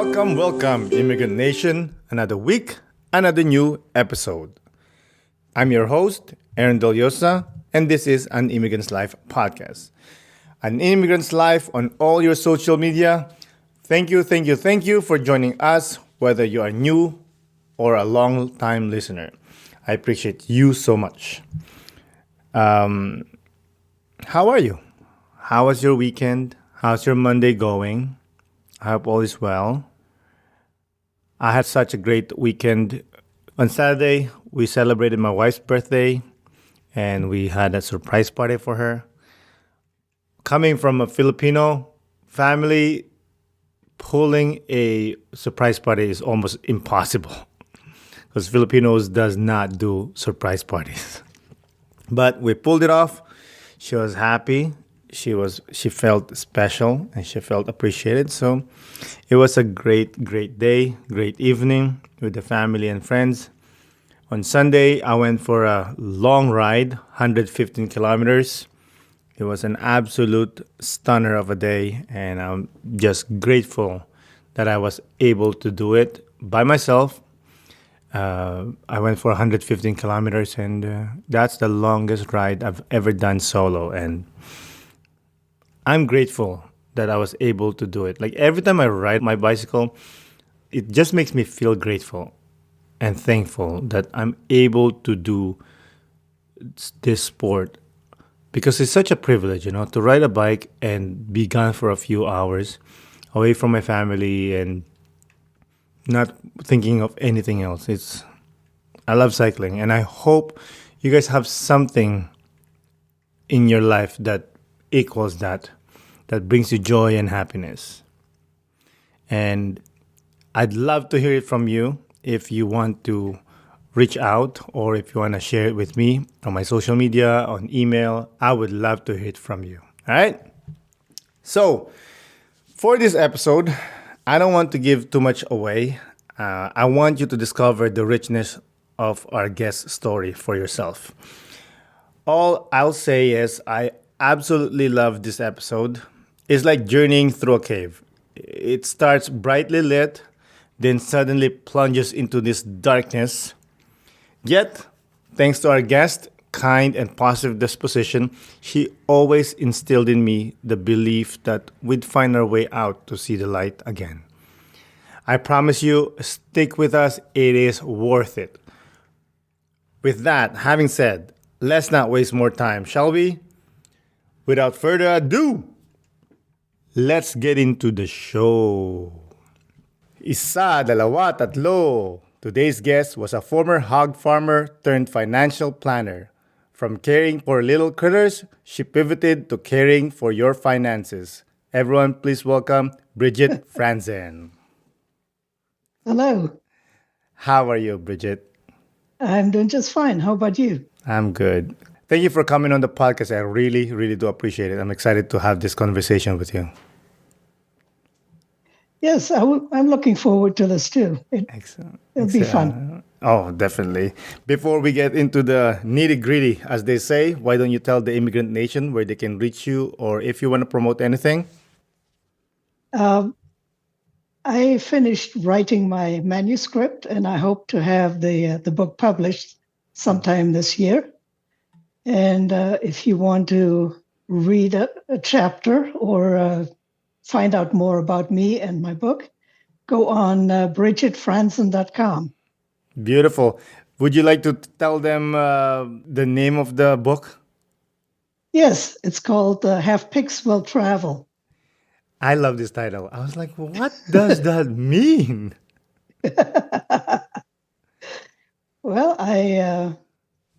Welcome, Immigrant Nation. Another week, another new episode. I'm your host, Aaron Deliosa, and this is An Immigrant's Life podcast. An Immigrant's Life on all your social media. Thank you for joining us, whether you are new or a long time listener. I appreciate you so much. How are you? How was your weekend? How's your Monday going? I hope all is well. I had such a great weekend. On Saturday, we celebrated my wife's birthday and we had a surprise party for her. Coming from a Filipino family, pulling a surprise party is almost impossible because Filipinos does not do surprise parties. But we pulled it off. She was happy. She felt special and she felt appreciated. So it was a great day, great evening with the family and friends. On Sunday, I went for a long ride, 115 kilometers. It was an absolute stunner of a day, and I'm just grateful that I was able to do it by myself. I went for 115 kilometers, and that's the longest ride I've ever done solo. And I'm grateful that I was able to do it. Like every time I ride my bicycle, it just makes me feel grateful and thankful that I'm able to do this sport because it's such a privilege, to ride a bike and be gone for a few hours away from my family and not thinking of anything else. I love cycling, and I hope you guys have something in your life that equals that brings you joy and happiness. And I'd love to hear it from you if you want to reach out or if you want to share it with me on my social media, on email. I would love to hear it from you. All right? So, for this episode, I don't want to give too much away. I want you to discover the richness of our guest story for yourself. All I'll say is I absolutely love this episode. It's like journeying through a cave. It starts brightly lit, then suddenly plunges into this darkness. Yet, thanks to our guest, kind and positive disposition, she always instilled in me the belief that we'd find our way out to see the light again. I promise you, stick with us, it is worth it. With that, having said, let's not waste more time, shall we? Without further ado, let's get into the show. Isa, dalawa, tatlo. Today's guest was a former hog farmer turned financial planner. From caring for little critters, she pivoted to caring for your finances. Everyone, please welcome Brigitte Franzen. Hello, How are you, Brigitte? I'm doing just fine. How about you? I'm good. Thank you for coming on the podcast. I really do appreciate it. I'm excited to have this conversation with you. Yes, I'm looking forward to this too. Excellent. It'll be fun. Oh, definitely. Before we get into the nitty gritty, as they say, why don't you tell the Immigrant Nation where they can reach you or if you want to promote anything? Um, I finished writing my manuscript, and I hope to have the book published sometime this year. And if you want to read a chapter or find out more about me and my book, go on BrigitteFranzen.com. Beautiful. Would you like to tell them the name of the book? Yes, it's called Have Pigs Will Travel. I love this title. I was like, what does that mean? Well, I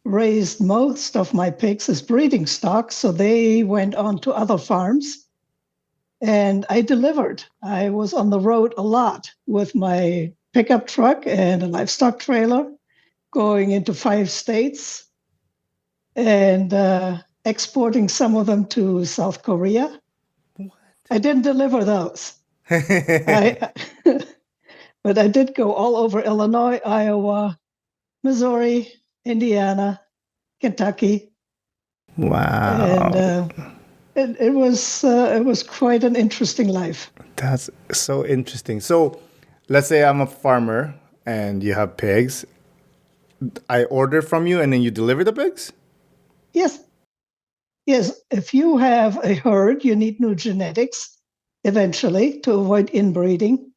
raised most of my pigs as breeding stock, so they went on to other farms, and I delivered. I was on the road a lot with my pickup truck and a livestock trailer, going into 5 states and exporting some of them to South Korea. I didn't deliver those. I, but I did go all over Illinois, Iowa, Missouri, Indiana, Kentucky, and Wow. it was quite an interesting life. That's so interesting. So, Let's say I'm a farmer and you have pigs. I order from you and then you deliver the pigs? Yes, yes. If you have a herd, you need new genetics eventually to avoid inbreeding.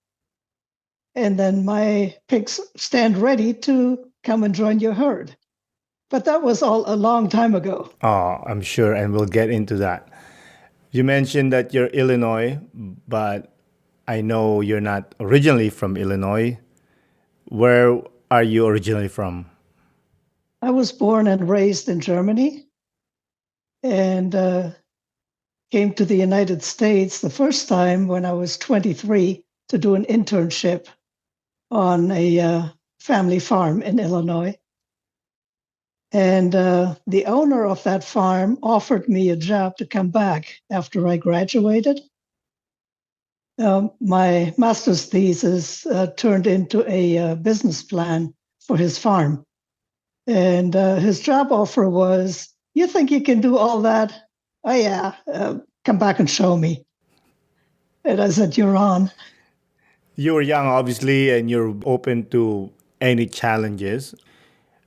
And then my pigs stand ready to come and join your herd. But that was all a long time ago. Oh, I'm sure, and we'll get into that. You mentioned that you're Illinois, but I know you're not originally from Illinois. Where are you originally from? I was born and raised in Germany and came to the United States the first time when I was 23 to do an internship on a family farm in Illinois. And the owner of that farm offered me a job to come back after I graduated. My master's thesis turned into a business plan for his farm. And his job offer was, "You think you can do all that? Oh, yeah, come back and show me." And I said, "You're on." You were young, obviously, and you're open to any challenges.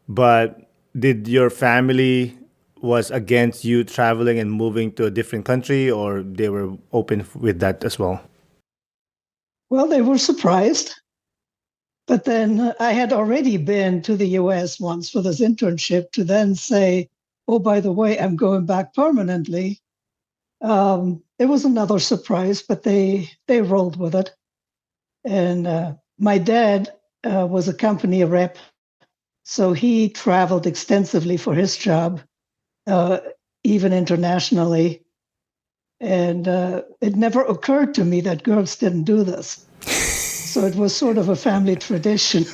But did your family was against you traveling and moving to a different country, or they were open with that as well? Well, they were surprised. But then I had already been to the US once for this internship to then say, "Oh, by the way, I'm going back permanently." It was another surprise, but they rolled with it. And my dad was a company rep, so he traveled extensively for his job, uh, even internationally. And it never occurred to me that girls didn't do this. So it was sort of a family tradition.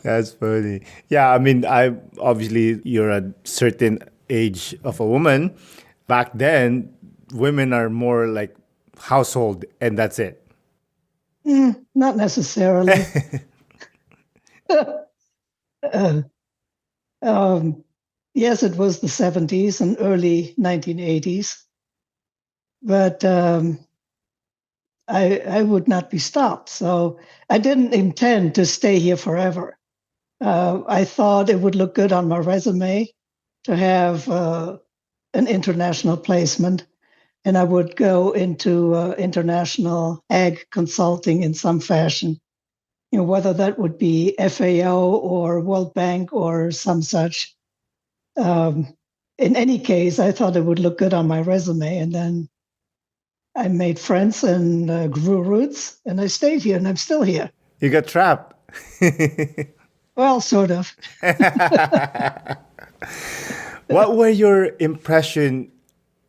That's funny. Yeah, I mean, I obviously you're a certain age of a woman. Back then, women are more like household, and that's it. Not necessarily. Uh, um, yes, it was the 70s and early 1980s, but I would not be stopped. So I didn't intend to stay here forever. I thought it would look good on my resume to have an international placement, and I would go into international ag consulting in some fashion. Whether that would be FAO or World Bank or some such. Um, in any case, I thought it would look good on my resume, and then I made friends and grew roots, and I stayed here, and I'm still here. You got trapped. Well, sort of. What were your impression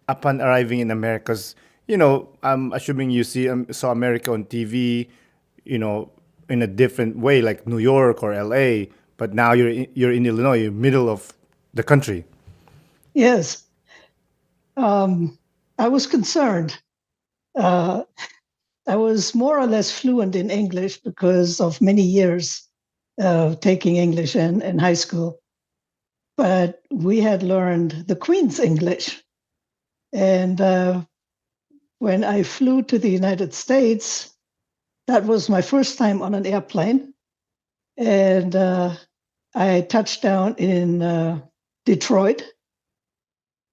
upon arriving in America? 'Cause, I'm assuming you saw America on TV, you know, in a different way, like New York or LA. But now you're in Illinois, you're middle of the country. Yes. I was concerned. Uh, I was more or less fluent in English because of many years taking English in high school. But we had learned the Queen's English. And when I flew to the United States, that was my first time on an airplane. And I touched down in Detroit.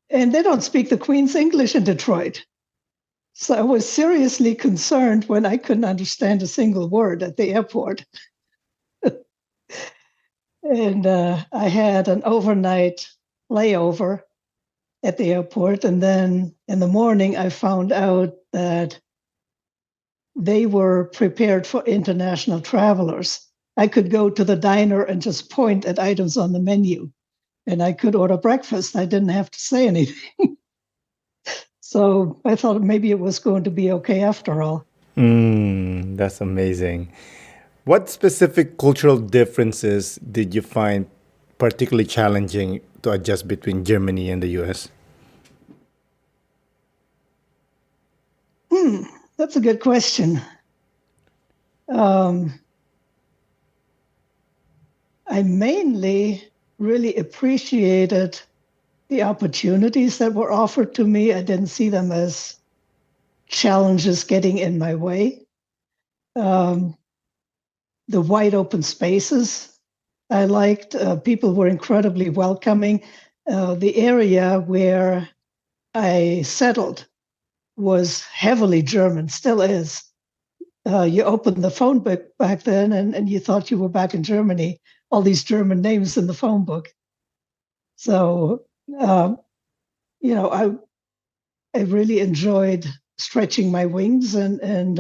And they don't speak the Queen's English in Detroit. So I was seriously concerned when I couldn't understand a single word at the airport. And I had an overnight layover at the airport. And then in the morning, I found out that they were prepared for international travelers. I could go to the diner and just point at items on the menu, and I could order breakfast. I didn't have to say anything. So I thought maybe it was going to be okay after all. That's amazing. What specific cultural differences did you find particularly challenging to adjust between Germany and the US? That's a good question. Um, I mainly really appreciated the opportunities that were offered to me. I didn't see them as challenges getting in my way. Um, the wide open spaces I liked. People were incredibly welcoming. The area where I settled was heavily German, still is. You opened the phone book back then and you thought you were back in Germany, all these German names in the phone book. So, um, I really enjoyed stretching my wings and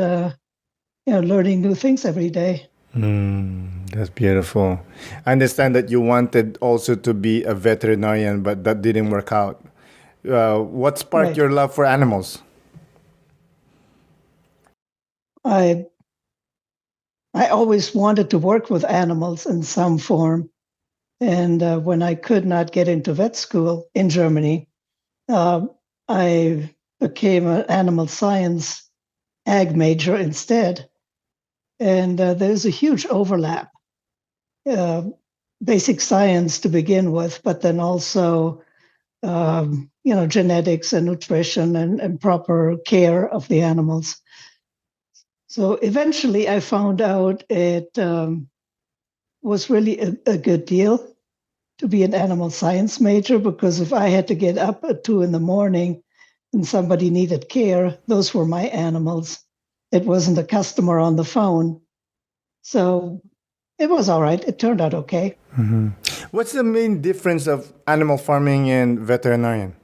learning new things every day. That's beautiful. I understand that you wanted also to be a veterinarian, but that didn't work out. What sparked Right. your love for animals? I I always wanted to work with animals in some form. And when I could not get into vet school in Germany, uh, I became an animal science ag major instead. And there's a huge overlap, uh, basic science to begin with, but then also, genetics and nutrition and proper care of the animals. So eventually I found out it was really a good deal to be an animal science major, because if I had to get up at 2 in the morning and somebody needed care, those were my animals. It wasn't a customer on the phone. So it was all right. It turned out okay. What's the main difference of animal farming and veterinarian?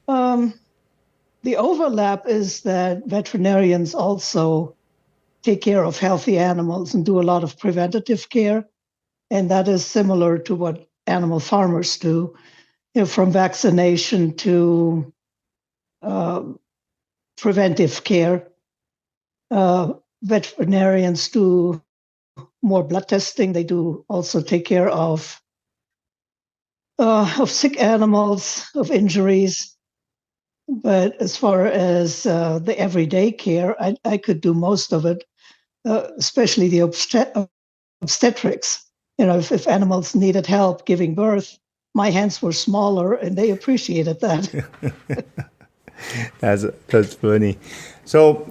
Um, the overlap is that veterinarians also take care of healthy animals and do a lot of preventative care. And that is similar to what animal farmers do, from vaccination to uh, preventive care. Veterinarians do more blood testing. They do also take care of sick animals, of injuries. But as far as the everyday care, I could do most of it, especially the obstetrics. If animals needed help giving birth, my hands were smaller and they appreciated that. That's funny. So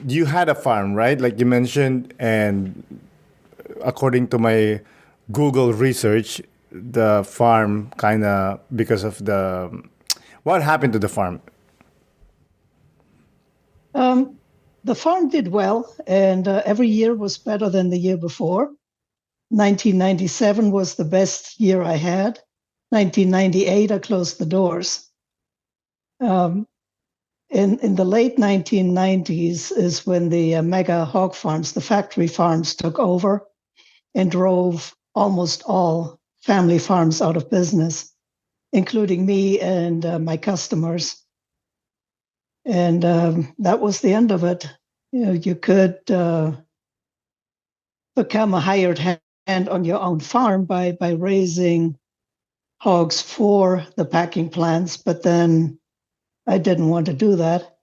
you had a farm, right? Like you mentioned, and according to my Google research, the farm kind of because of the what happened to the farm? Um, the farm did well, and every year was better than the year before. 1997 was the best year I had. 1998, I closed the doors. Um, in the late 1990s is when the mega hog farms, the factory farms, took over and drove almost all family farms out of business, including me and my customers. And that was the end of it. You could become a hired hand on your own farm by raising hogs for the packing plants, but then I didn't want to do that.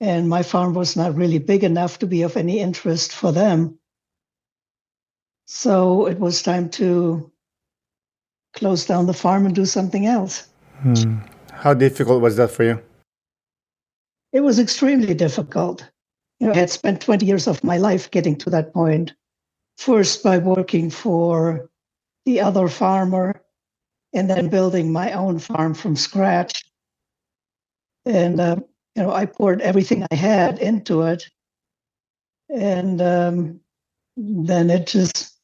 And my farm was not really big enough to be of any interest for them. So it was time to close down the farm and do something else. How difficult was that for you? It was extremely difficult. I had spent 20 years of my life getting to that point. First, by working for the other farmer, and then building my own farm from scratch. And I poured everything I had into it, and then it just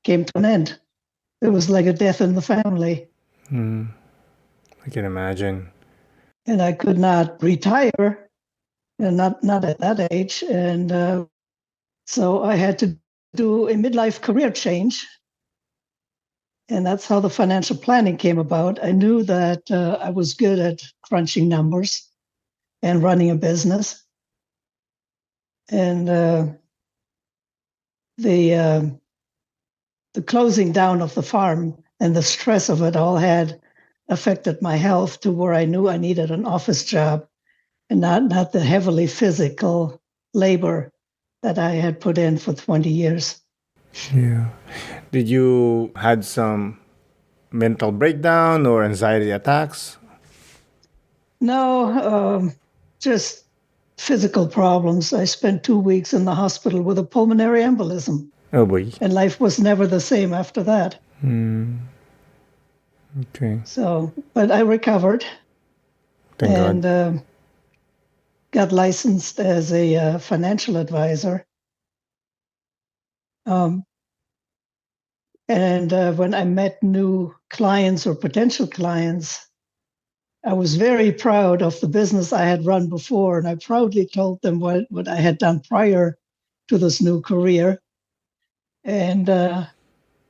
came to an end. It was like a death in the family, I can imagine. and I could not retire, and not at that age, and so I had to do a midlife career change, and that's how the financial planning came about. I knew that I was good at crunching numbers and running a business, and the uh, the closing down of the farm and the stress of it all had affected my health to where I knew I needed an office job and not the heavily physical labor that I had put in for 20 years. Yeah. Did you had some mental breakdown or anxiety attacks? No, just physical problems. I spent 2 weeks in the hospital with a pulmonary embolism, Oh boy. and life was never the same after that. Okay. So, but I recovered Thank God. and got licensed as a financial advisor. Um, and when I met new clients or potential clients, I was very proud of the business I had run before, and I proudly told them what I had done prior to this new career. And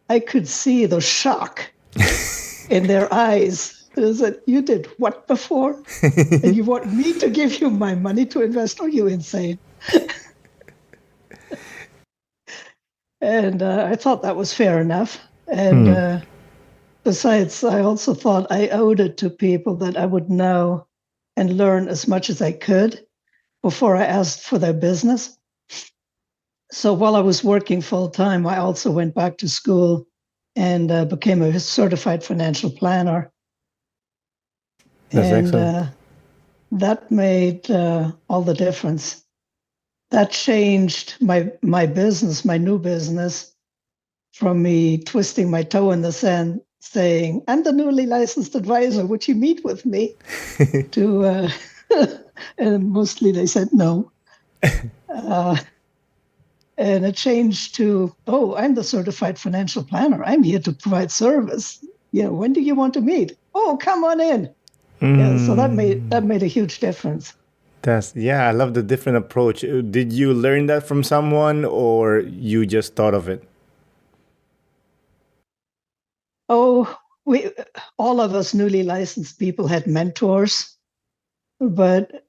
I could see the shock in their eyes. They said, "You did what before? And you want me to give you my money to invest? Are you insane?" And I thought that was fair enough. And besides, I also thought I owed it to people that I would know and learn as much as I could before I asked for their business. So while I was working full time, I also went back to school and became a certified financial planner. That's And excellent. that made all the difference. That changed my business, my new business, from me twisting my toe in the sand, saying, "I'm the newly licensed advisor. Would you meet with me?" to and mostly they said no. Uh, and it changed to, "Oh, I'm the certified financial planner. I'm here to provide service. Yeah, when do you want to meet? Oh, come on in." Yeah, so that made a huge difference. Yeah, I love the different approach. Did you learn that from someone or you just thought of it? Oh, we all of us newly licensed people had mentors, but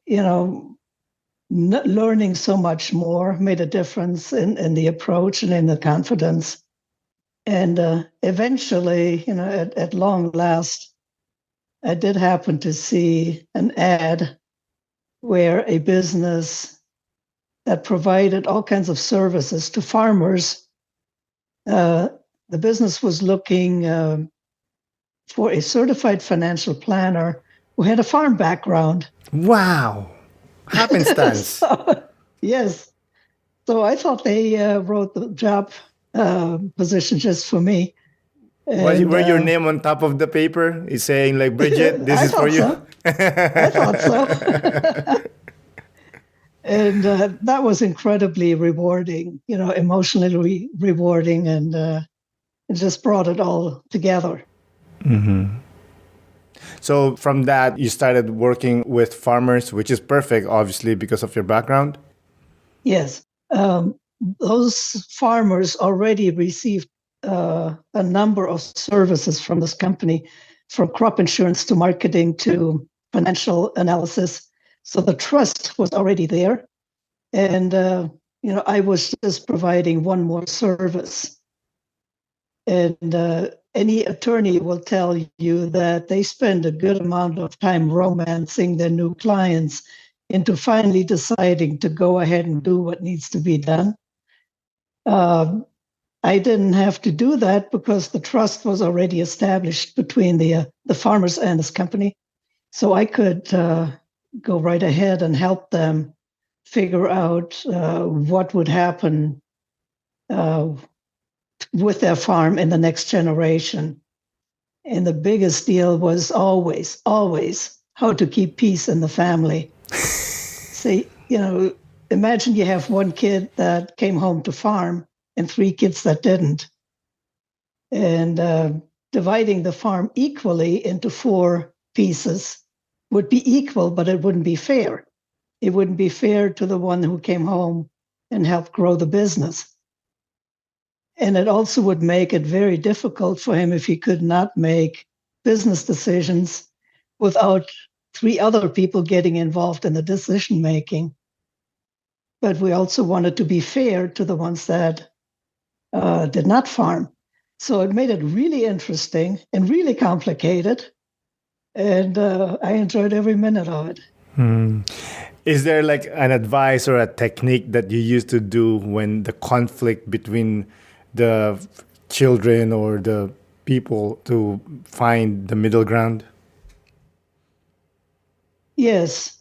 learning so much more made a difference in the approach and in the confidence. And eventually, at long last, I did happen to see an ad where a business that provided all kinds of services to farmers, uh, the business was looking for a certified financial planner who had a farm background. Wow. Happenstance. So, yes. So I thought they wrote the job position just for me. And Were your name on top of the paper? Is saying like, Bridget, this I is for thought you? so. I thought so. And that was incredibly rewarding, emotionally rewarding, and it just brought it all together. So from that, you started working with farmers, which is perfect, obviously, because of your background. Yes. Those farmers already received a number of services from this company, from crop insurance to marketing to financial analysis. So the trust was already there. And I was just providing one more service. And any attorney will tell you that they spend a good amount of time romancing their new clients into finally deciding to go ahead and do what needs to be done. Uh, I didn't have to do that because the trust was already established between the farmers and this company. So I could go right ahead and help them figure out what would happen uh, with their farm in the next generation. And the biggest deal was always, always how to keep peace in the family. See, imagine you have one kid that came home to farm and three kids that didn't. And dividing the farm equally into four pieces would be equal, but it wouldn't be fair. It wouldn't be fair to the one who came home and helped grow the business. And it also would make it very difficult for him if he could not make business decisions without three other people getting involved in the decision making. But we also wanted to be fair to the ones that did not farm. So it made it really interesting and really complicated. And I enjoyed every minute of it. Is there like an advice or a technique that you used to do when the conflict between the children or the people to find the middle ground? Yes.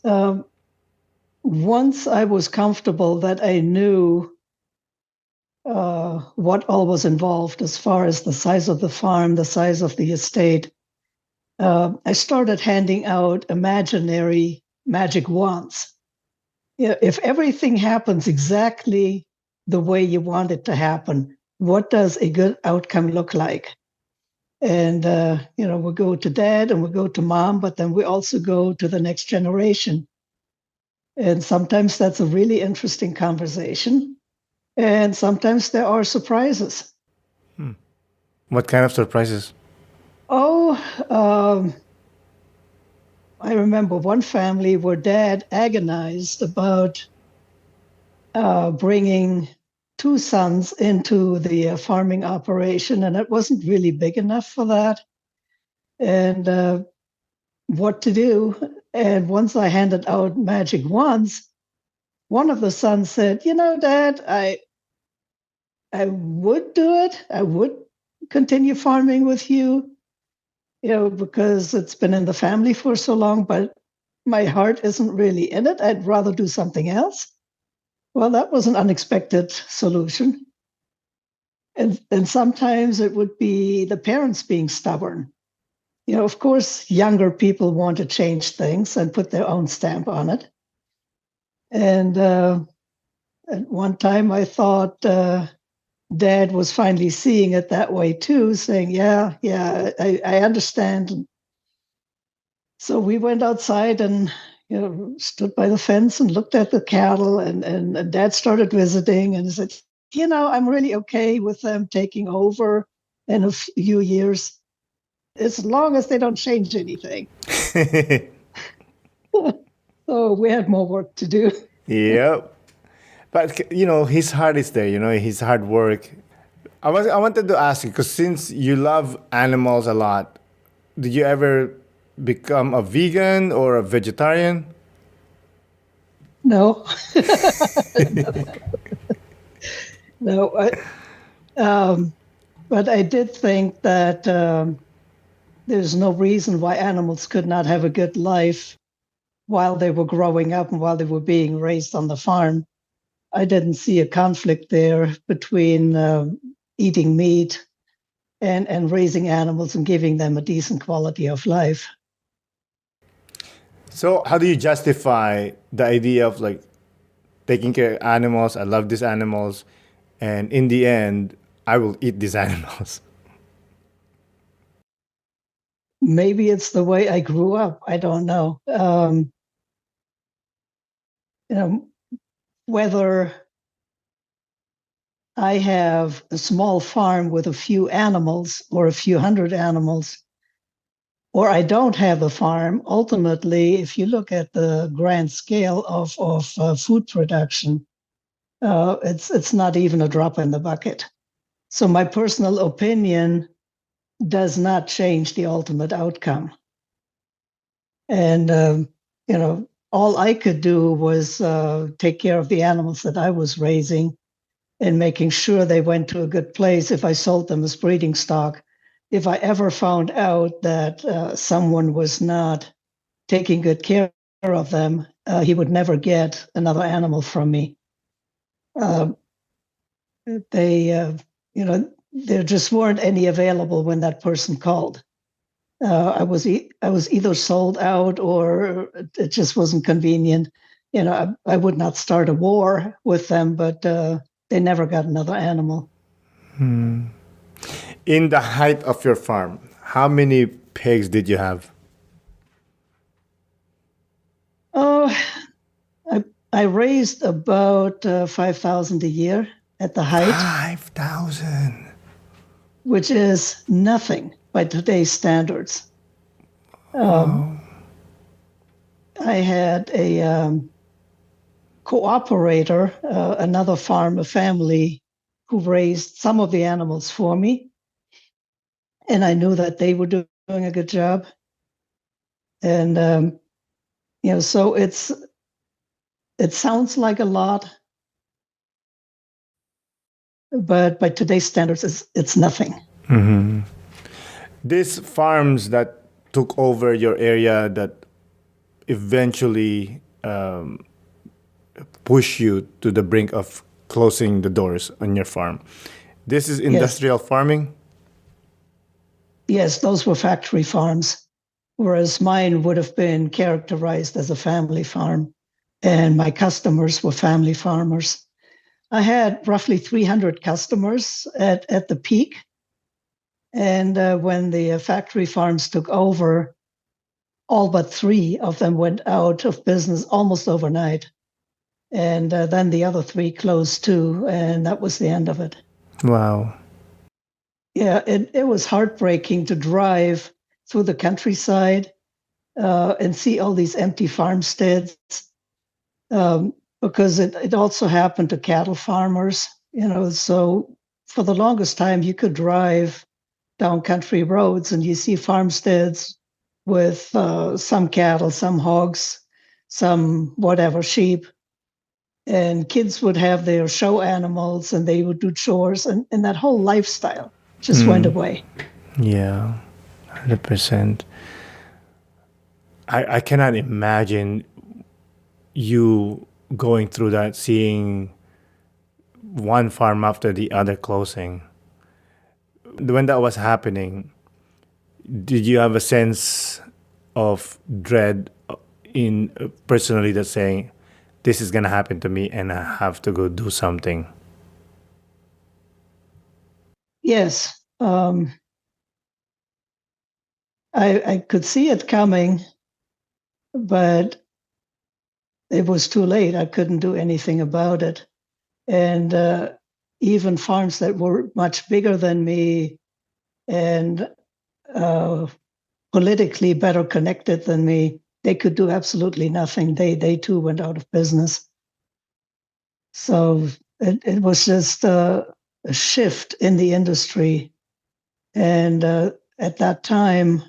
once I was comfortable that I knew what all was involved as far as the size of the farm, the size of the estate, I started handing out imaginary magic wands. If everything happens exactly the way you want it to happen, what does a good outcome look like? And, we go to dad and we go to mom, but then we also go to the next generation. And sometimes that's a really interesting conversation. And sometimes there are surprises. What kind of surprises? Oh, um, I remember one family where dad agonized about bringing two sons into the farming operation, and it wasn't really big enough for that. And what to do? And once I handed out magic wands, one of the sons said, Dad, I would do it. I would continue farming with you, because it's been in the family for so long, but my heart isn't really in it. I'd rather do something else. Well, that was an unexpected solution. And sometimes it would be the parents being stubborn. Of course, younger people want to change things and put their own stamp on it. And at one time, I thought Dad was finally seeing it that way too, saying, "Yeah, I understand." So we went outside and stood by the fence and looked at the cattle, and Dad started visiting and said, I'm really okay with them taking over in a few years, as long as they don't change anything. So we had more work to do. Yep. But his heart is there. His hard work. I wanted to ask you because since you love animals a lot, did you ever become a vegan or a vegetarian? No, no. But I did think that there's no reason why animals could not have a good life while they were growing up and while they were being raised on the farm. I didn't see a conflict there between eating meat and raising animals and giving them a decent quality of life. So how do you justify the idea of like taking care of animals? I love these animals, and in the end, I will eat these animals. Maybe it's the way I grew up. I don't know. You know, whether I have a small farm with a few animals or a few hundred animals, or I don't have a farm, ultimately, if you look at the grand scale of food production, it's not even a drop in the bucket. So my personal opinion does not change the ultimate outcome. And all I could do was take care of the animals that I was raising and making sure they went to a good place if I sold them as breeding stock. If I ever found out that someone was not taking good care of them, he would never get another animal from me. Uh, they, there just weren't any available when that person called. I was either sold out or it just wasn't convenient. I would not start a war with them, but they never got another animal. In the height of your farm, how many pigs did you have? Oh, I raised about 5,000 a year at the height, 5,000. which is nothing by today's standards. Um, I had a cooperator, another farm, a family who raised some of the animals for me. And I knew that they were doing a good job. And, so it sounds like a lot, but by today's standards, it's nothing. These farms that took over your area that eventually push you to the brink of closing the doors on your farm. This is Yes, industrial farming? yes, those were factory farms, whereas mine would have been characterized as a family farm, and my customers were family farmers. I had roughly 300 customers at the peak. And when the factory farms took over, all but three of them went out of business almost overnight. And then the other three closed too. And that was the end of it. Wow. Yeah, it was heartbreaking to drive through the countryside and see all these empty farmsteads, because it also happened to cattle farmers, So for the longest time, you could drive down country roads and you see farmsteads with some cattle, some hogs, some whatever, sheep. And kids would have their show animals and they would do chores, and that whole lifestyle just went away. Yeah, 100%. I cannot imagine you going through that, seeing one farm after the other closing. When that was happening, did you have a sense of dread in personally that saying, this is going to happen to me and I have to go do something? Yes, I could see it coming, but it was too late. I couldn't do anything about it. And even farms that were much bigger than me and uh, politically better connected than me, they could do absolutely nothing. They too went out of business. So it was just a shift in the industry. And at that time,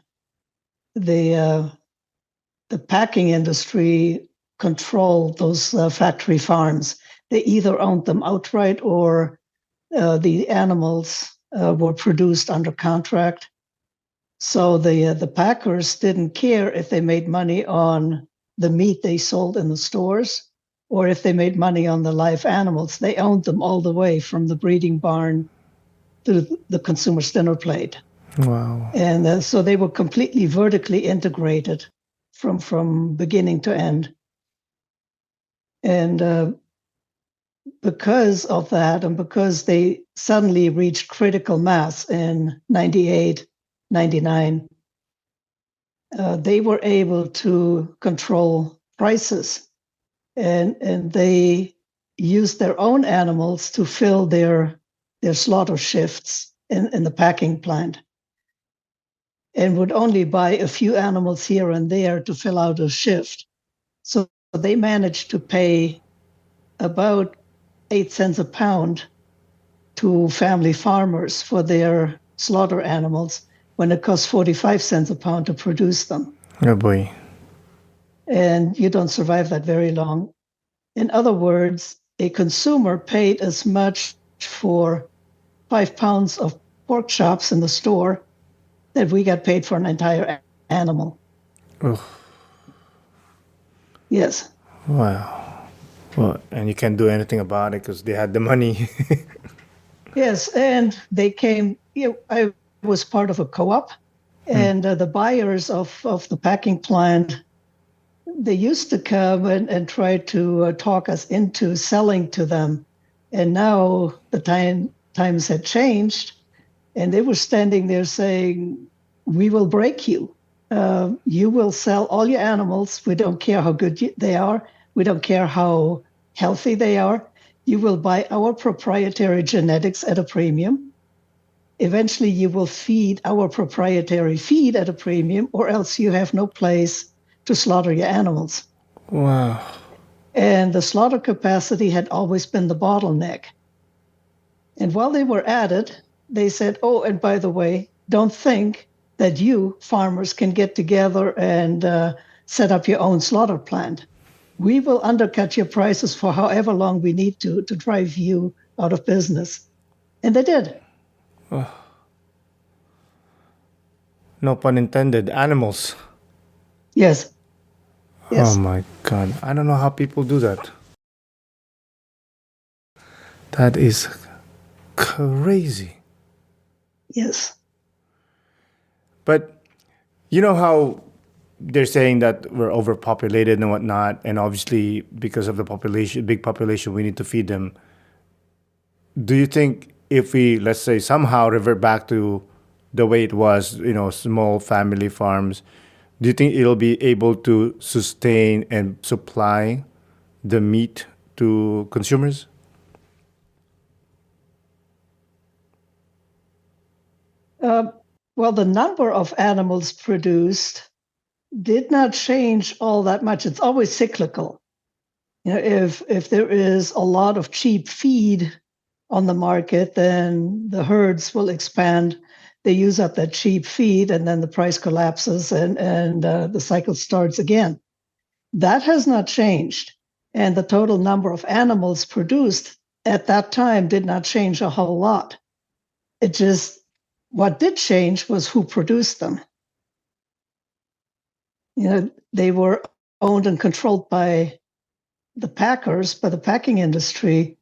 the the packing industry controlled those factory farms. They either owned them outright or the animals were produced under contract. So the packers didn't care if they made money on the meat they sold in the stores or if they made money on the live animals. They owned them all the way from the breeding barn to the consumer's dinner plate. Wow. And so they were completely vertically integrated from beginning to end. And because of that, and because they suddenly reached critical mass in 98, 99, they were able to control prices, and they used their own animals to fill their slaughter shifts in the packing plant, and would only buy a few animals here and there to fill out a shift. So they managed to pay about 8 cents a pound to family farmers for their slaughter animals when it costs 45 cents a pound to produce them. Oh boy. And you don't survive that very long. In other words, a consumer paid as much for 5 pounds of pork chops in the store that we got paid for an entire animal. Oh, Yes. wow. Well, and you can't do anything about it because they had the money. Yes. And they came, I was part of a co-op, and the buyers of the packing plant, they used to come and try to talk us into selling to them. And now the times had changed, and they were standing there saying, "We will break you. You will sell all your animals. We don't care how good they are. We don't care how healthy they are. You will buy our proprietary genetics at a premium. Eventually, you will feed our proprietary feed at a premium, or else you have no place to slaughter your animals." Wow. And the slaughter capacity had always been the bottleneck. And while they were at it, they said, "Oh, and by the way, don't think that you farmers can get together and set up your own slaughter plant. We will undercut your prices for however long we need to drive you out of business." And they did. No pun intended. Animals. Yes, Oh yes. my God. I don't know how people do that. That is crazy. Yes. But you know how they're saying that we're overpopulated and whatnot, and obviously because of the population, big population, we need to feed them. Do you think if we, let's say, somehow revert back to the way it was, small family farms, do you think it'll be able to sustain and supply the meat to consumers? Uh, well, the number of animals produced did not change all that much. It's always cyclical. If there is a lot of cheap feed on the market, then the herds will expand. They use up that cheap feed, and then the price collapses, and the cycle starts again. That has not changed, and the total number of animals produced at that time did not change a whole lot. It just what did change was who produced them. They were owned and controlled by the packers, by the packing industry.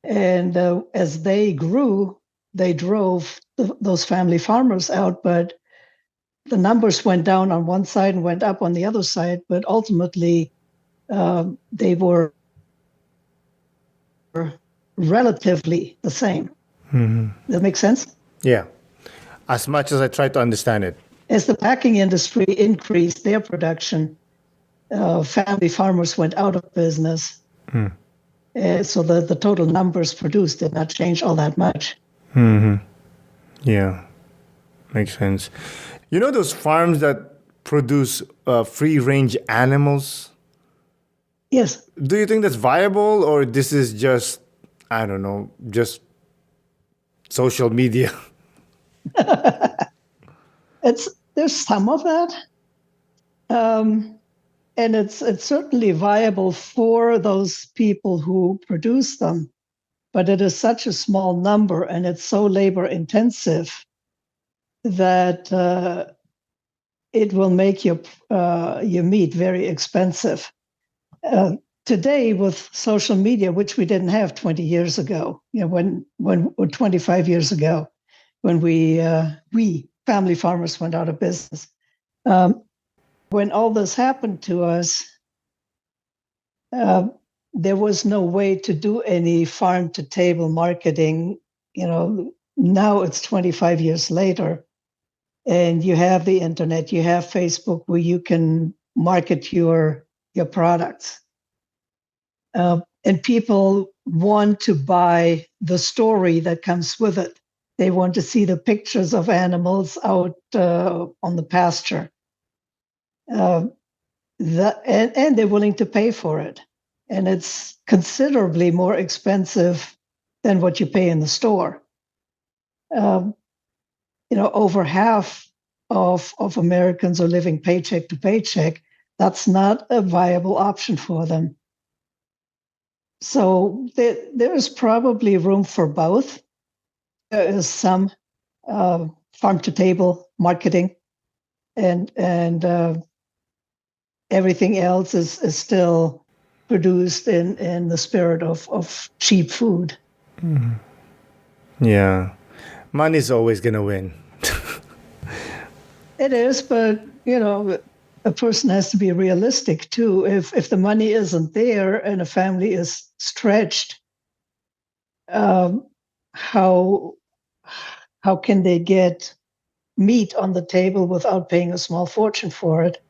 And as they grew, they drove those family farmers out. But the numbers went down on one side and went up on the other side. But ultimately, they were relatively the same. Does that make sense? Yeah. As much as I try to understand it. As the packing industry increased their production, family farmers went out of business. So the total numbers produced did not change all that much. Yeah. Makes sense. You know those farms that produce free range animals? Yes. Do you think that's viable, or this is just, I don't know, just social media? There's some of that. And it's certainly viable for those people who produce them, but it is such a small number and it's so labor intensive that it will make your meat very expensive. Today, with social media, which we didn't have 20 years ago, when or 25 years ago, when we family farmers went out of business. When all this happened to us, there was no way to do any farm to table marketing. Now it's 25 years later, and you have the internet, you have Facebook, where you can market your products. And people want to buy the story that comes with it. They want to see the pictures of animals out on the pasture. And they're willing to pay for it. And it's considerably more expensive than what you pay in the store. Over half of Americans are living paycheck to paycheck. That's not a viable option for them. So there is probably room for both. There is some farm to table marketing, and everything else is still produced in the spirit of cheap food. Yeah. Money's always going to win. It is, but a person has to be realistic too. If the money isn't there and a family is stretched, how can they get meat on the table without paying a small fortune for it?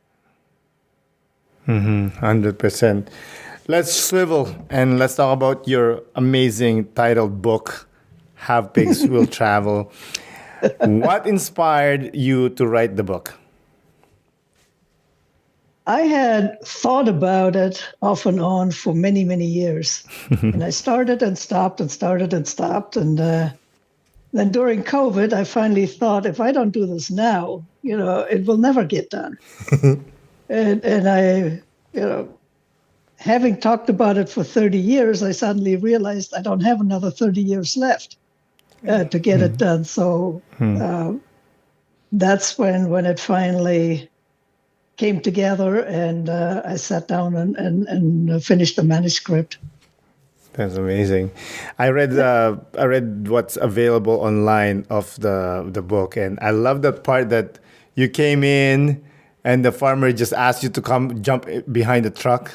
100%. Let's swivel and let's talk about your amazing titled book, Have Pigs Will Travel. What inspired you to write the book? I had thought about it off and on for many, many years. And I started and stopped and started and stopped. And then during COVID, I finally thought, if I don't do this now, it will never get done. and I, having talked about it for 30 years, I suddenly realized I don't have another 30 years left to get it done. So that's when it finally came together, and I sat down and finished the manuscript. That's amazing. I read what's available online of the book, and I love that part that you came in and the farmer just asked you to come jump behind the truck,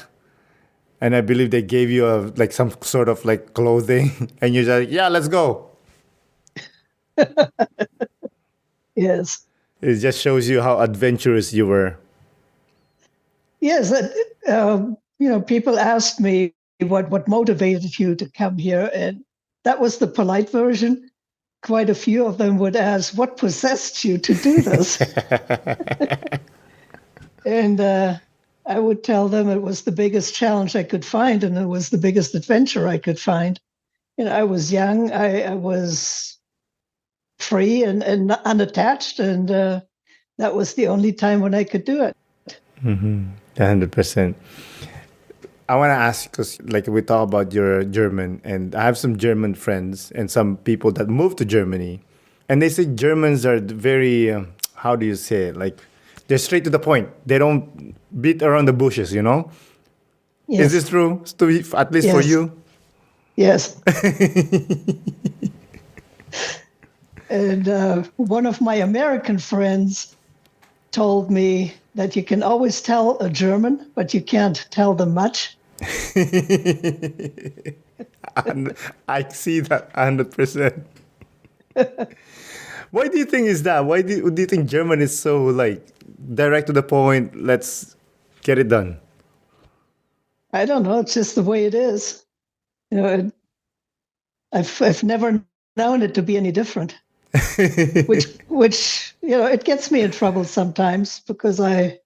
and I believe they gave you a like some sort of like clothing, and you're just like, yeah, let's go. Yes. It just shows you how adventurous you were. Yes. People asked me what motivated you to come here, and that was the polite version. Quite a few of them would ask, "What possessed you to do this?" And I would tell them it was the biggest challenge I could find, and it was the biggest adventure I could find. I was young, I was free and unattached, and that was the only time when I could do it. 100%. I want to ask because, like, we talk about your German, and I have some German friends and some people that moved to Germany, and they say Germans are very, how do you say it? Like, they're straight to the point. They don't beat around the bushes, you know? Is this Yes, true? At least for yes, you? yes. And one of my American friends told me that you can always tell a German, but you can't tell them much. And I see that 100%. Why do you think is that? Do you think German is so like direct to the point? Let's get it done. I don't know. It's just the way it is. You know, I've never known it to be any different. Which it gets me in trouble sometimes because I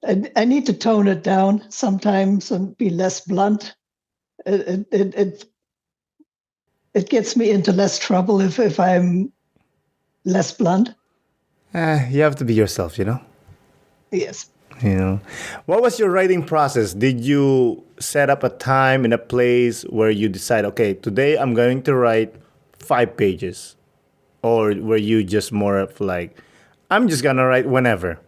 need to tone it down sometimes and be less blunt. It gets me into less trouble if I'm less blunt. You have to be yourself, you know. Yes. You know, what was your writing process? Did you set up a time and a place where you decide, okay, today I'm going to write 5 pages, or were you just more of like, I'm just gonna write whenever?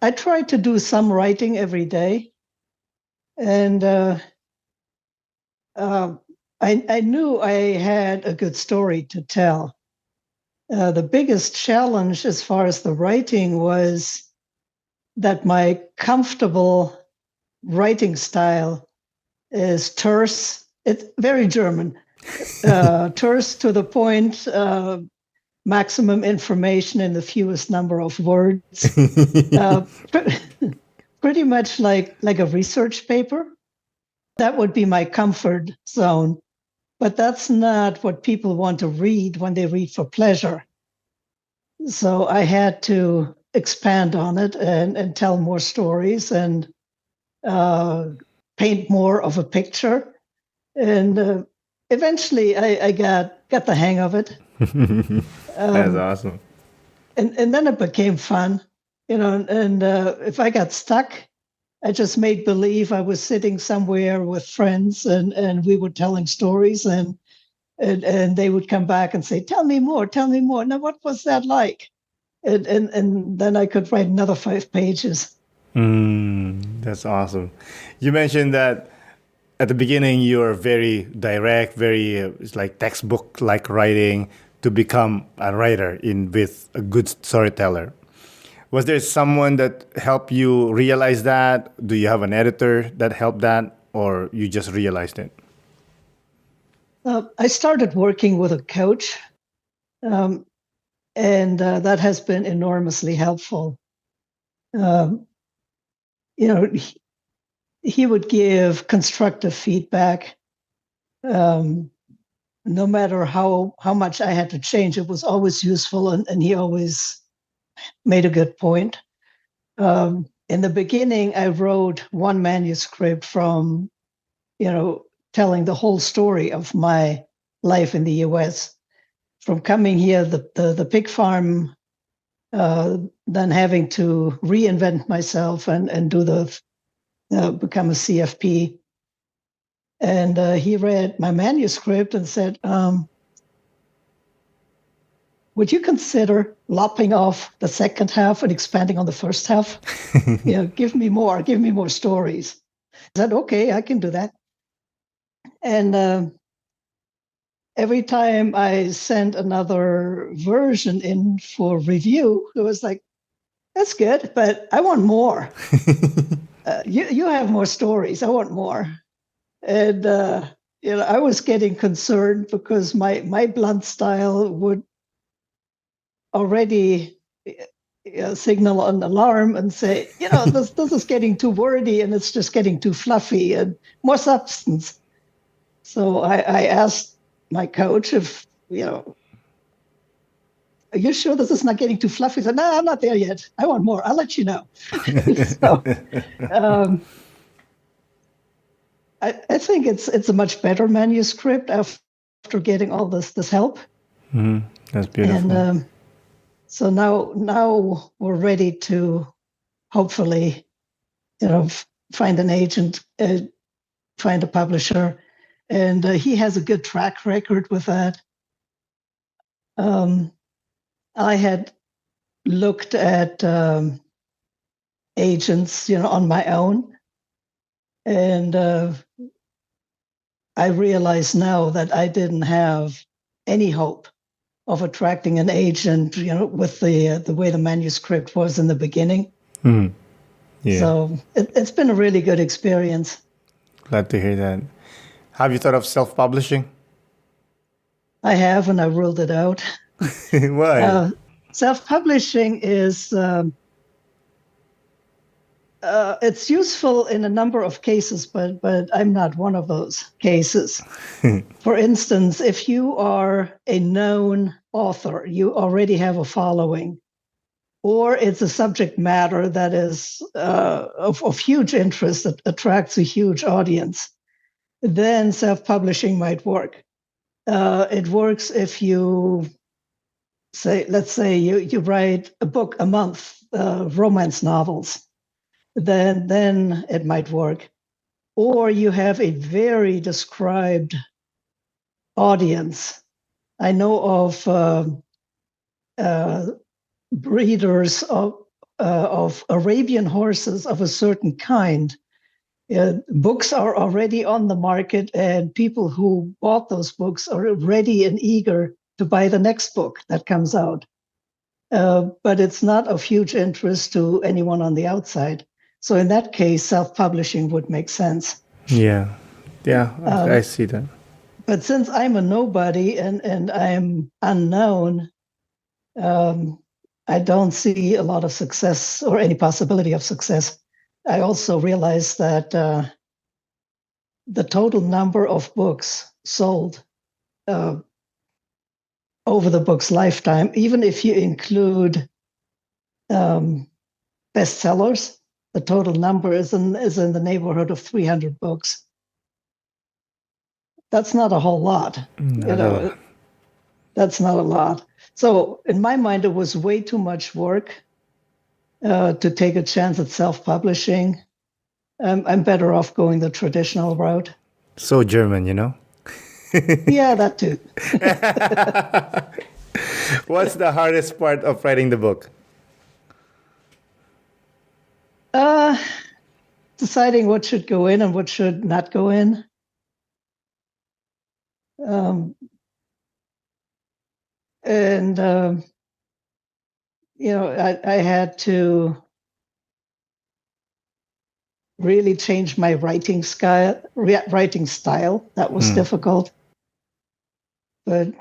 I try to do some writing every day, and uh, I knew I had a good story to tell. The biggest challenge as far as the writing was that my comfortable writing style is terse. It's very German. Terse to the point, maximum information in the fewest number of words. Uh, Pretty much like a research paper. That would be my comfort zone. But that's not what people want to read when they read for pleasure. So I had to expand on it and tell more stories and uh, paint more of a picture. And eventually I got the hang of it. That's Um, awesome. and then it became fun, and if I got stuck, I just made believe I was sitting somewhere with friends and we were telling stories and they would come back and say, tell me more, tell me more. Now, what was that like? And then I could write another 5 pages. That's awesome. You mentioned that at the beginning you are very direct, very it's like textbook like writing to become a writer in with a good storyteller. Was there someone that helped you realize that? Do you have an editor that helped that, or you just realized it? I started working with a coach, um, and that has been enormously helpful. Um, he would give constructive feedback. Um, no matter how much I had to change, it was always useful, and he always made a good point. In the beginning, I wrote one manuscript from, telling the whole story of my life in the U.S. From coming here, the pig farm, then having to reinvent myself and do become a CFP. And he read my manuscript and said, would you consider lopping off the second half and expanding on the first half? Give me more stories. said, okay, I can do that. And every time I sent another version in for review, it was like, that's good, but I want more. You have more stories. I want more. And I was getting concerned because my blunt style would already signal an alarm and say, this is getting too wordy and it's just getting too fluffy and more substance. So I asked my coach if, are you sure this is not getting too fluffy? He said, no, I'm not there yet. I want more. I'll let you know. So I think it's a much better manuscript after getting all this help. That's beautiful. And so now we're ready to hopefully, find an agent, find a publisher, and he has a good track record with that. I had looked at agents, on my own, and I realize now that I didn't have any hope of attracting an agent, with the way the manuscript was in the beginning. Yeah. So it's been a really good experience. Glad to hear that. Have you thought of self-publishing? I have, and I ruled it out. Why? Self-publishing is it's useful in a number of cases, but I'm not one of those cases. For instance, if you are a known author, you already have a following, or it's a subject matter that is of huge interest that attracts a huge audience, then self-publishing might work. It works if you let's say you write a book a month, romance novels, then it might work. Or you have a very described audience. I know of breeders of Arabian horses of a certain kind. Books are already on the market, and people who bought those books are ready and eager to buy the next book that comes out. But it's not of huge interest to anyone on the outside. So in that case, self-publishing would make sense. Yeah, I see that. But since I'm a nobody and I'm unknown, I don't see a lot of success or any possibility of success. I also realize that the total number of books sold over the book's lifetime, even if you include bestsellers, the total number is in the neighborhood of 300 books. That's not a whole lot. That's not a lot. So in my mind, it was way too much work to take a chance at self-publishing. I'm better off going the traditional route. So German, Yeah, that too. What's the hardest part of writing the book? Deciding what should go in and what should not go in. I had to really change my writing style. That was difficult, but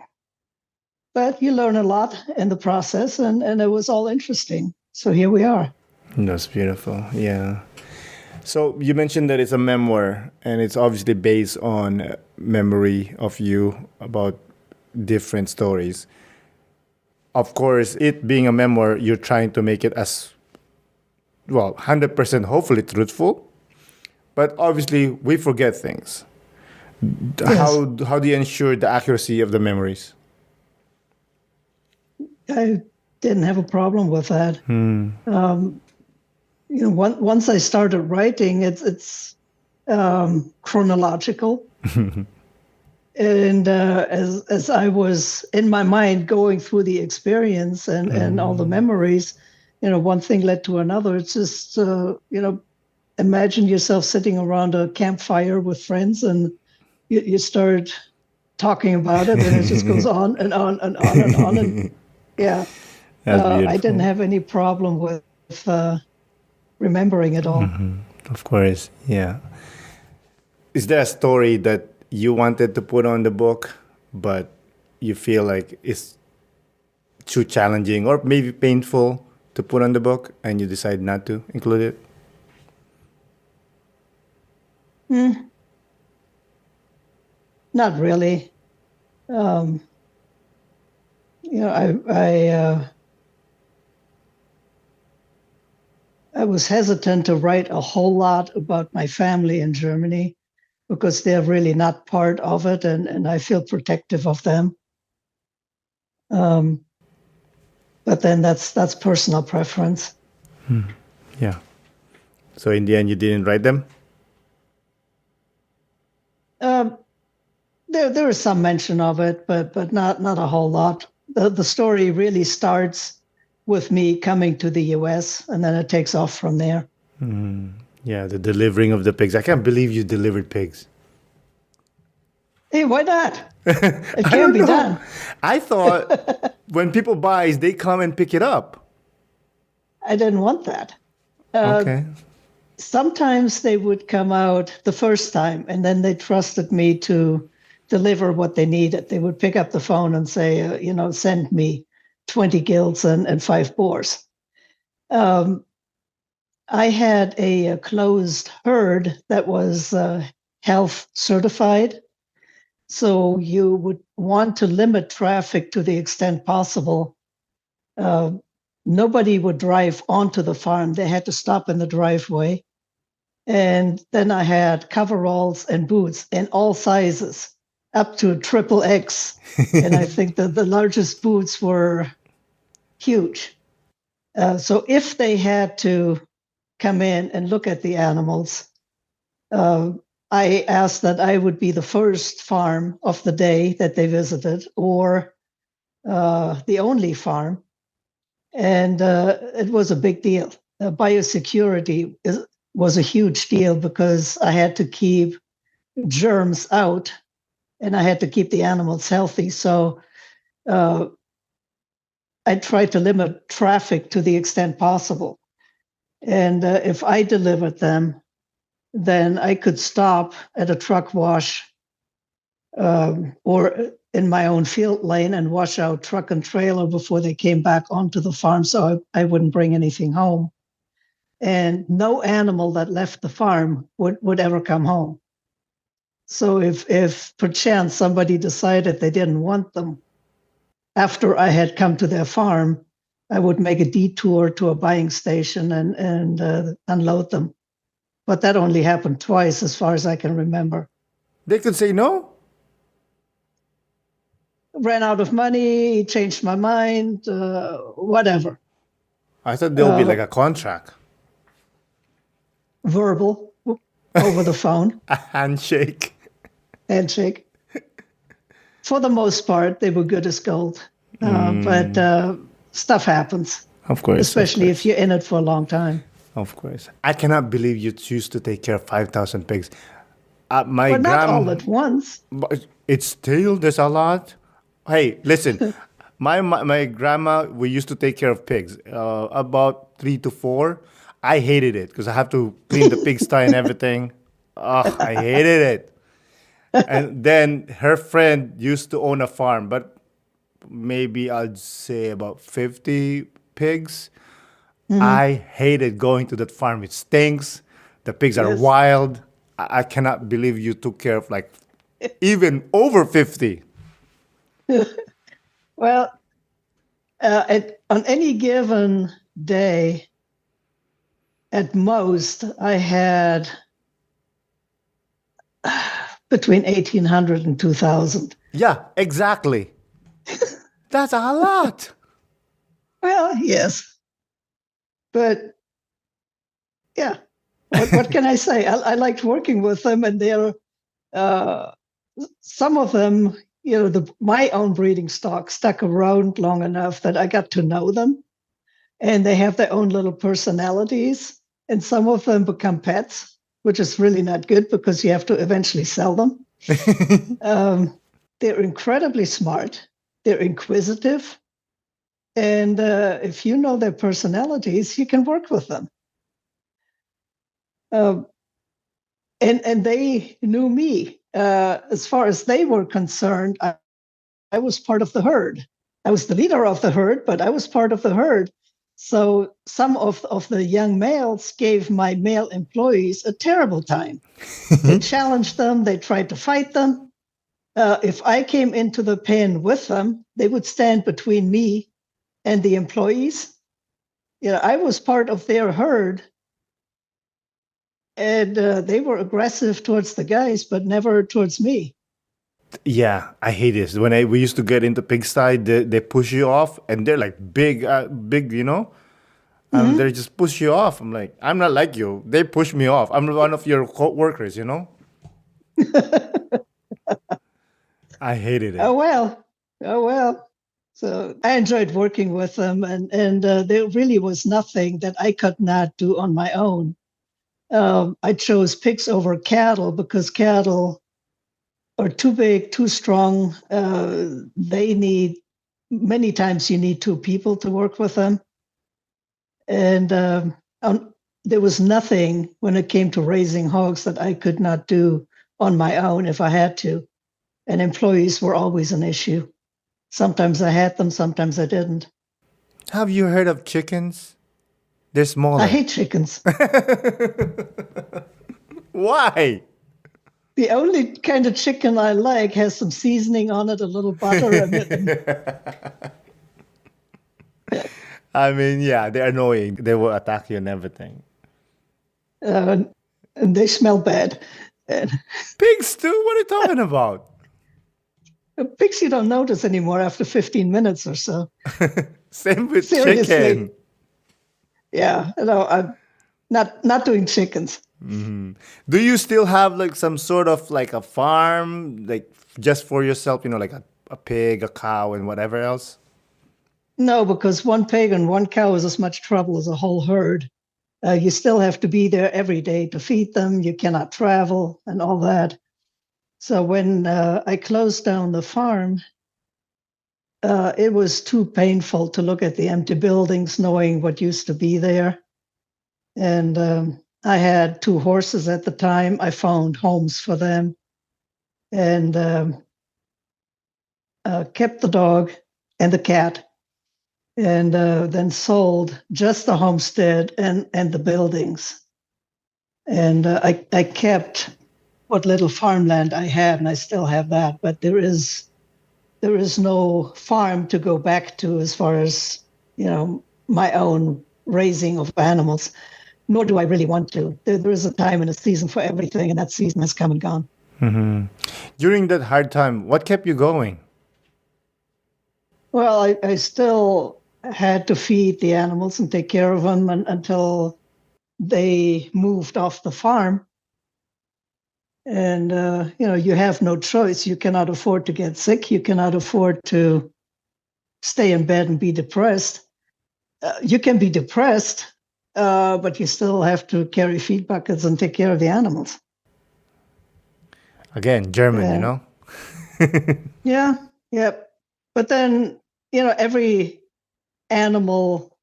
you learn a lot in the process, and it was all interesting. So here we are. That's beautiful. Yeah. So you mentioned that it's a memoir, and it's obviously based on memory of you about different stories. Of course, it being a memoir, you're trying to make it as, 100% hopefully truthful. But obviously, we forget things. Yes. How do you ensure the accuracy of the memories? I didn't have a problem with that. Once I started writing, it's chronological. And as I was in my mind going through the experience and all the memories, one thing led to another. It's just, imagine yourself sitting around a campfire with friends, and you start talking about it, and it just goes on and on and on and on. And yeah, That's I didn't beautiful. have any problem with remembering it all. Of course, yeah. Is there a story that you wanted to put on the book, but you feel like it's too challenging or maybe painful to put on the book, and you decide not to include it? Hmm, not really. Um, you know, I was hesitant to write a whole lot about my family in Germany because they're really not part of it, and I feel protective of them. Um, but then that's personal preference. Yeah. So in the end, you didn't write them? Um, there is some mention of it, but not a whole lot. The story really starts with me coming to the U.S. and then it takes off from there. Yeah, the delivering of the pigs. I can't believe you delivered pigs. Hey, why not? It I can don't be know. done. I thought when people buy, they come and pick it up. I didn't want that. Uh, Okay. Sometimes they would come out the first time and then they trusted me to deliver what they needed. They would pick up the phone and say, send me 20 gilts and five boars. Um, I had a closed herd that was health certified. So you would want to limit traffic to the extent possible. Uh, Nobody would drive onto the farm. They had to stop in the driveway. And then I had coveralls and boots in all sizes, up to triple X. And I think that the largest boots were huge. So if they had to come in and look at the animals, uh, I asked that I would be the first farm of the day that they visited, or the only farm. And it was a big deal. Biosecurity was a huge deal because I had to keep germs out and I had to keep the animals healthy. So uh, I tried to limit traffic to the extent possible. And if I delivered them, then I could stop at a truck wash or in my own field lane and wash out truck and trailer before they came back onto the farm, so I wouldn't bring anything home. And no animal that left the farm would ever come home. So if perchance somebody decided they didn't want them after I had come to their farm, I would make a detour to a buying station and unload them. But that only happened twice, as far as I can remember. They could say no. Ran out of money, changed my mind, whatever. I thought there'll be Uh, like a contract, Verbal over the phone, a handshake. handshake. For the most part, they were good as gold. But stuff happens, Of course, of especially if course, you're in it for a long time. of course. I cannot believe you choose to take care of 5,000 pigs. My But not all gram, at once. but it's still there's a lot. Hey, listen, my grandma, we used to take care of pigs, about 3 to 4. I hated it because I have to clean the pigsty and everything. Ugh, I hated it. And then her friend used to own a farm, but maybe I'd say about 50 pigs. Mhm. I hated going to that farm. It stinks. The pigs are Yes. wild. I cannot believe you took care of like even over 50. Well, on any given day, at most, I had between 1,800 and 2,000. Yeah, exactly. That's a lot. Well, yes. But yeah, what can I say? I liked working with them, and they're uh, some of them, my own breeding stock stuck around long enough that I got to know them, and they have their own little personalities. and some of them become pets, which is really not good because you have to eventually sell them. They're incredibly smart. They're inquisitive. And if you know their personalities, you can work with them. And they knew me. As far as they were concerned, I was part of the herd. I was the leader of the herd, but I was part of the herd. So some of the young males gave my male employees a terrible time. They challenged them. They tried to fight them. If I came into the pen with them, they would stand between me and the employees. I was part of their herd, and they were aggressive towards the guys, but never towards me. Yeah, I hate this. When we used to get into pigsty, they push you off, and they're like big, big, they just push you off. I'm like, I'm not like you. They push me off. I'm one of your workers, I hated it. Oh well. So I enjoyed working with them, and there really was nothing that I could not do on my own. I chose pigs over cattle because cattle are too big, too strong. Many times you need two people to work with them. And there was nothing when it came to raising hogs that I could not do on my own if I had to. And employees were always an issue. Sometimes I had them, sometimes I didn't. Have you heard of chickens? They're I smaller. hate chickens. Why? The only kind of chicken I like has some seasoning on it, a little butter. I mean, yeah, they're annoying. They will attack you and everything. And they smell bad. And Pigs too? What are you talking about? pigs you don't notice anymore after 15 minutes or so. Same with Seriously. chicken. Yeah, no, I'm not doing chickens. Do you still have like some sort of like a farm, like just for yourself, like a pig, a cow, and whatever else? No, because one pig and one cow is as much trouble as a whole herd. You still have to be there every day to feed them. You cannot travel and all that. So when I closed down the farm, it was too painful to look at the empty buildings, knowing what used to be there. And I had two horses at the time. I found homes for them and kept the dog and the cat, and then sold just the homestead and the buildings. And I kept what little farmland I had, and I still have that. But there is no farm to go back to as far as my own raising of animals. Nor do I really want to. There is a time and a season for everything, and that season has come and gone. During that hard time, what kept you going? Well, I still had to feed the animals and take care of them until they moved off the farm. And, you have no choice. You cannot afford to get sick. You cannot afford to stay in bed and be depressed. You can be depressed, but you still have to carry feed buckets and take care of the animals. Again, German, Yeah. But then, every animal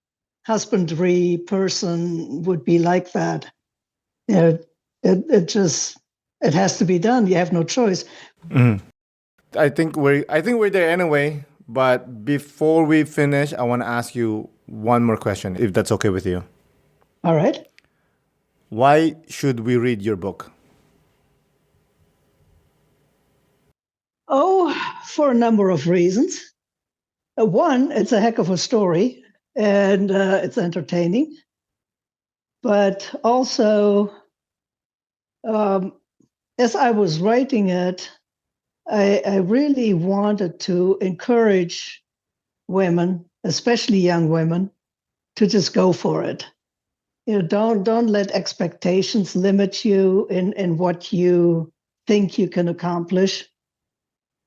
husbandry person would be like that. It has to be done. You have no choice. I think we're there anyway. But before we finish, I want to ask you one more question, if that's okay with you. All right. Why should we read your book? Oh, for a number of reasons. One, it's a heck of a story, and it's entertaining. But also, as I was writing it, I really wanted to encourage women, especially young women, to just go for it. Don't let expectations limit you in what you think you can accomplish.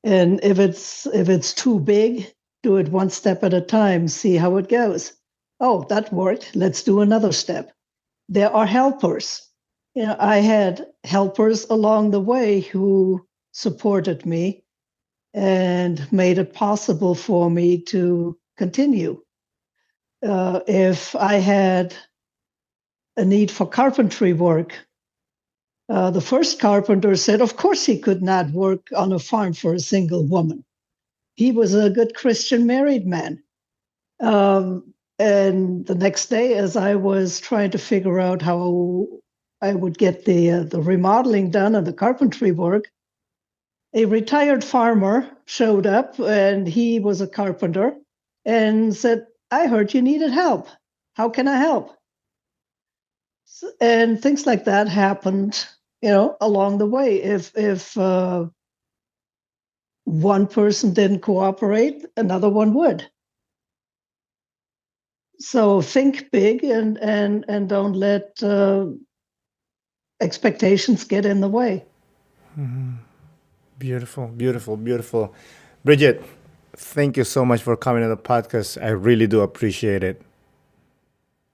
And if it's too big, do it one step at a time, see how it goes. Oh, that worked. Let's do another step. there are helpers. I had helpers along the way who supported me and made it possible for me to continue. If I had a need for carpentry work, the first carpenter said, of course, he could not work on a farm for a single woman. He was a good Christian married man. And the next day, as I was trying to figure out how I would get the remodeling done and the carpentry work, a retired farmer showed up, and he was a carpenter, and said, I heard you needed help. How can I help? And things like that happened, along the way. If one person didn't cooperate, another one would. So think big and don't let expectations get in the way. Mm-hmm. Beautiful, beautiful, beautiful. Brigitte, thank you so much for coming on the podcast. I really do appreciate it.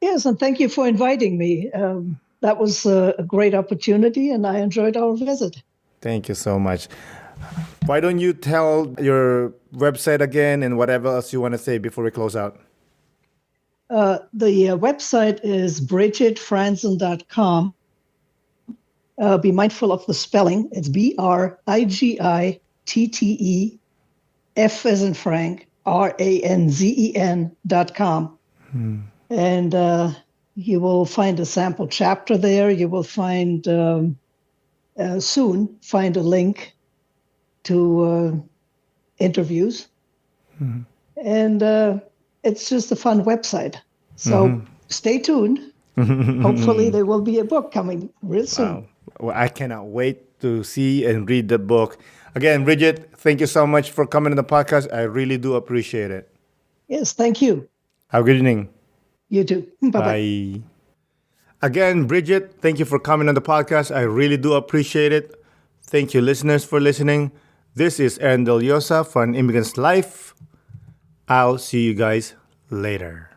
Yes, and thank you for inviting me. That was a great opportunity, and I enjoyed our visit. Thank you so much. Why don't you tell your website again and whatever else you want to say before we close out? The website is BrigitteFranzen.com. Be mindful of the spelling. It's BRIGITTE, F as in Frank, RANZEN.com. And you will find a sample chapter there. You will find soon find a link to interviews. And it's just a fun website. So stay tuned. Hopefully there will be a book coming real soon. Wow. Well, I cannot wait to see and read the book. Again, Brigitte, thank you so much for coming on the podcast. I really do appreciate it. Yes, thank you. Have a good evening. You too. Bye-bye. Bye. Again, Brigitte, thank you for coming on the podcast. I really do appreciate it. Thank you, listeners, for listening. This is Aaron Del Yosa for An Immigrant's Life. I'll see you guys later.